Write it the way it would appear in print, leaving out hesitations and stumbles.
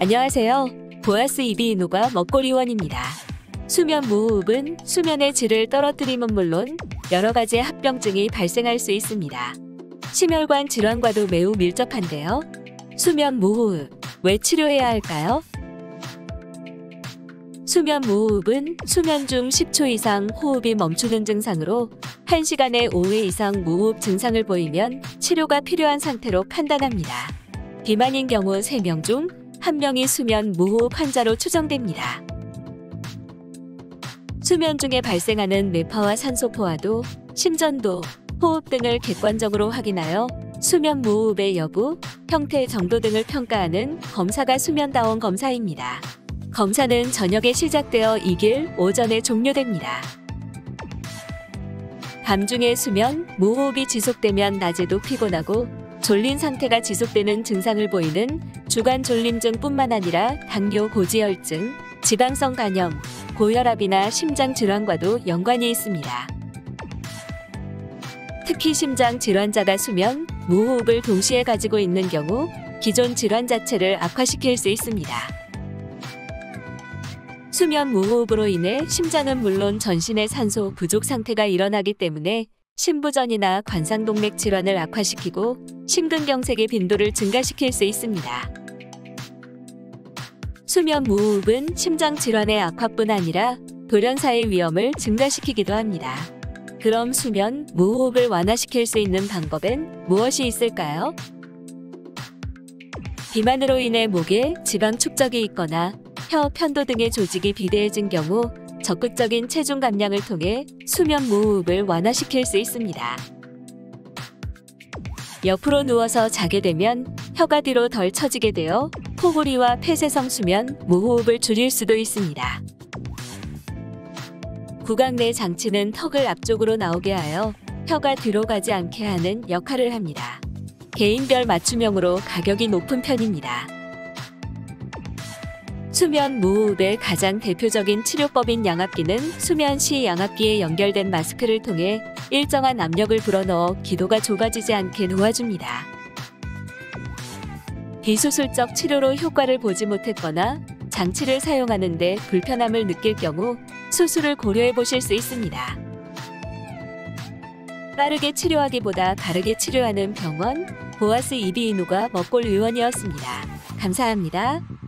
안녕하세요. 보아스 이비인후과 먹골의원입니다. 수면 무호흡은 수면의 질을 떨어뜨림은 물론 여러 가지 합병증이 발생할 수 있습니다. 심혈관 질환과도 매우 밀접한데요. 수면 무호흡, 왜 치료해야 할까요? 수면 무호흡은 수면 중 10초 이상 호흡이 멈추는 증상으로 1시간에 5회 이상 무호흡 증상을 보이면 치료가 필요한 상태로 판단합니다. 비만인 경우 3명 중 1명이 수면 무호흡 환자로 추정됩니다. 수면 중에 발생하는 뇌파와 산소 포화도, 심전도, 호흡 등을 객관적으로 확인하여 수면 무호흡의 여부, 형태, 정도 등을 평가하는 검사가 수면다운 검사입니다. 검사는 저녁에 시작되어 2일 오전에 종료됩니다. 밤중에 수면, 무호흡이 지속되면 낮에도 피곤하고 졸린 상태가 지속되는 증상을 보이는 주간 졸림증뿐만 아니라 당뇨, 고지혈증, 지방성 간염, 고혈압이나 심장 질환과도 연관이 있습니다. 특히 심장 질환자가 수면, 무호흡을 동시에 가지고 있는 경우 기존 질환 자체를 악화시킬 수 있습니다. 수면 무호흡으로 인해 심장은 물론 전신의 산소 부족 상태가 일어나기 때문에 심부전이나 관상동맥 질환을 악화시키고 심근경색의 빈도를 증가시킬 수 있습니다. 수면 무호흡은 심장 질환의 악화뿐 아니라 돌연사의 위험을 증가시키기도 합니다. 그럼 수면 무호흡을 완화시킬 수 있는 방법엔 무엇이 있을까요? 비만으로 인해 목에 지방 축적이 있거나 혀, 편도 등의 조직이 비대해진 경우 적극적인 체중 감량을 통해 수면 무호흡을 완화시킬 수 있습니다. 옆으로 누워서 자게 되면 혀가 뒤로 덜 처지게 되어 포구리와 폐쇄성 수면 무호흡을 줄일 수도 있습니다. 구강 내 장치는 턱을 앞쪽으로 나오게 하여 혀가 뒤로 가지 않게 하는 역할을 합니다. 개인별 맞춤형으로 가격이 높은 편입니다. 수면 무호흡의 가장 대표적인 치료법인 양압기는 수면 시 양압기에 연결된 마스크를 통해 일정한 압력을 불어넣어 기도가 좁아지지 않게 도와줍니다. 비수술적 치료로 효과를 보지 못했거나 장치를 사용하는 데 불편함을 느낄 경우 수술을 고려해 보실 수 있습니다. 빠르게 치료하기보다 바르게 치료하는 병원, 보아스 이비인후과 먹골의원이었습니다. 감사합니다.